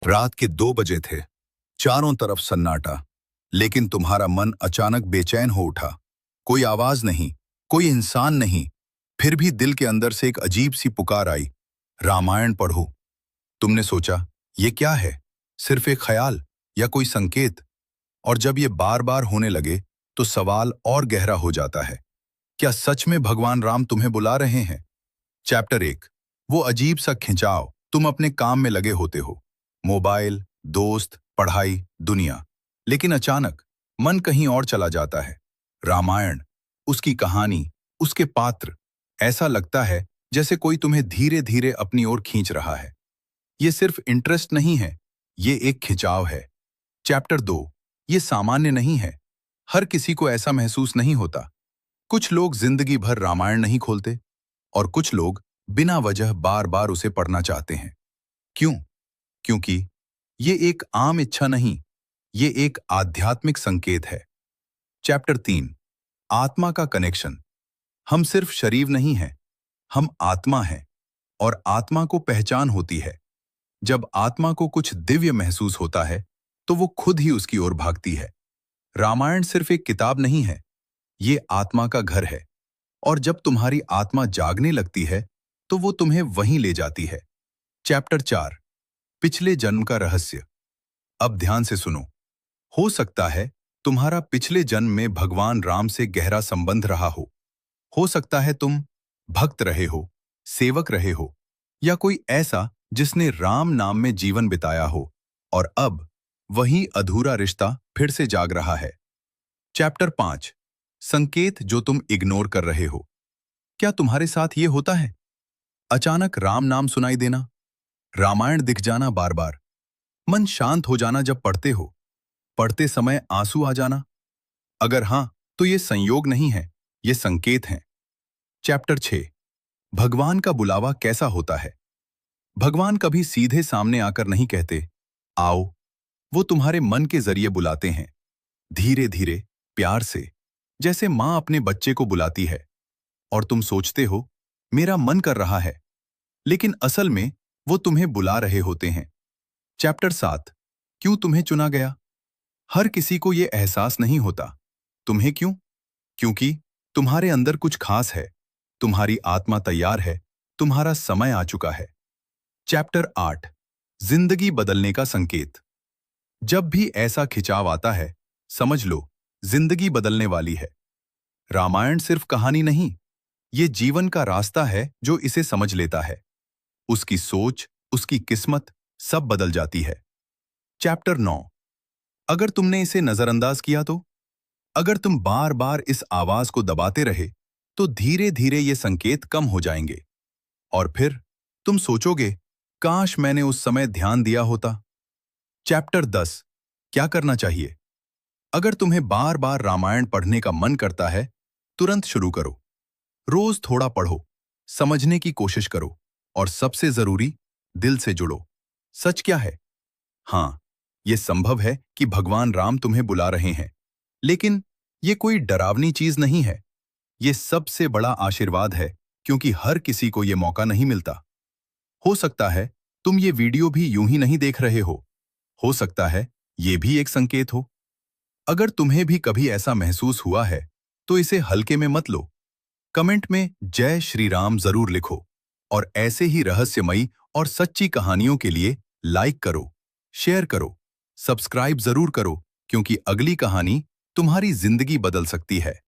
रात के 2 बजे थे। चारों तरफ सन्नाटा, लेकिन तुम्हारा मन अचानक बेचैन हो उठा। कोई आवाज नहीं, कोई इंसान नहीं। फिर भी दिल के अंदर से एक अजीब सी पुकार आई, रामायण पढ़ो। तुमने सोचा, ये क्या है? सिर्फ एक ख्याल या कोई संकेत? और जब ये बार बार होने लगे, तो सवाल और गहरा हो जाता है। क्या सच में भगवान राम तुम्हें बुला रहे हैं? चैप्टर 1। वो अजीब सा खिंचाव। तुम अपने काम में लगे होते हो, मोबाइल, दोस्त, पढ़ाई, दुनिया। लेकिन अचानक मन कहीं और चला जाता है। रामायण, उसकी कहानी, उसके पात्र। ऐसा लगता है जैसे कोई तुम्हें धीरे धीरे अपनी ओर खींच रहा है। ये सिर्फ इंटरेस्ट नहीं है, ये एक खिंचाव है। चैप्टर 2। ये सामान्य नहीं है। हर किसी को ऐसा महसूस नहीं होता। कुछ लोग जिंदगी भर रामायण नहीं खोलते, और कुछ लोग बिना वजह बार बार उसे पढ़ना चाहते हैं। क्यों? क्योंकि ये एक आम इच्छा नहीं, ये एक आध्यात्मिक संकेत है। चैप्टर 3। आत्मा का कनेक्शन। हम सिर्फ शरीर नहीं हैं, हम आत्मा हैं, और आत्मा को पहचान होती है। जब आत्मा को कुछ दिव्य महसूस होता है, तो वो खुद ही उसकी ओर भागती है। रामायण सिर्फ एक किताब नहीं है, ये आत्मा का घर है। और जब तुम्हारी आत्मा जागने लगती है, तो वो तुम्हें वहीं ले जाती है। चैप्टर 4। पिछले जन्म का रहस्य। अब ध्यान से सुनो। हो सकता है तुम्हारा पिछले जन्म में भगवान राम से गहरा संबंध रहा हो। हो सकता है तुम भक्त रहे हो, सेवक रहे हो, या कोई ऐसा जिसने राम नाम में जीवन बिताया हो, और अब वही अधूरा रिश्ता फिर से जाग रहा है। चैप्टर 5। संकेत जो तुम इग्नोर कर रहे हो। क्या तुम्हारे साथ ये होता है? अचानक राम नाम सुनाई देना, रामायण दिख जाना बार बार, मन शांत हो जाना जब पढ़ते हो, पढ़ते समय आंसू आ जाना। अगर हां, तो ये संयोग नहीं है, ये संकेत हैं। चैप्टर 6। भगवान का बुलावा कैसा होता है? भगवान कभी सीधे सामने आकर नहीं कहते, आओ। वो तुम्हारे मन के जरिए बुलाते हैं, धीरे धीरे, प्यार से, जैसे माँ अपने बच्चे को बुलाती है। और तुम सोचते हो, मेरा मन कर रहा है, लेकिन असल में वो तुम्हें बुला रहे होते हैं। चैप्टर 7। क्यों तुम्हें चुना गया? हर किसी को ये एहसास नहीं होता। तुम्हें क्यों? क्योंकि तुम्हारे अंदर कुछ खास है, तुम्हारी आत्मा तैयार है, तुम्हारा समय आ चुका है। चैप्टर 8। जिंदगी बदलने का संकेत। जब भी ऐसा खिंचाव आता है, समझ लो, जिंदगी बदलने वाली है। रामायण सिर्फ कहानी नहीं, ये जीवन का रास्ता है। जो इसे समझ लेता है, उसकी सोच, उसकी किस्मत सब बदल जाती है। चैप्टर 9। अगर तुमने इसे नजरअंदाज किया तो? अगर तुम बार बार इस आवाज को दबाते रहे, तो धीरे धीरे ये संकेत कम हो जाएंगे। और फिर तुम सोचोगे, काश मैंने उस समय ध्यान दिया होता। चैप्टर 10। क्या करना चाहिए? अगर तुम्हें बार बार रामायण पढ़ने का मन करता है, तुरंत शुरू करो। रोज थोड़ा पढ़ो, समझने की कोशिश करो, और सबसे जरूरी, दिल से जुड़ो। सच क्या है? हाँ, ये संभव है कि भगवान राम तुम्हें बुला रहे हैं, लेकिन ये कोई डरावनी चीज नहीं है। ये सबसे बड़ा आशीर्वाद है, क्योंकि हर किसी को ये मौका नहीं मिलता। हो सकता है तुम ये वीडियो भी यूं ही नहीं देख रहे हो सकता है ये भी एक संकेत हो। अगर तुम्हें भी कभी ऐसा महसूस हुआ है, तो इसे हल्के में मत लो। कमेंट में जय श्री राम जरूर लिखो, और ऐसे ही रहस्यमयी और सच्ची कहानियों के लिए लाइक करो, शेयर करो, सब्सक्राइब जरूर करो, क्योंकि अगली कहानी तुम्हारी जिंदगी बदल सकती है।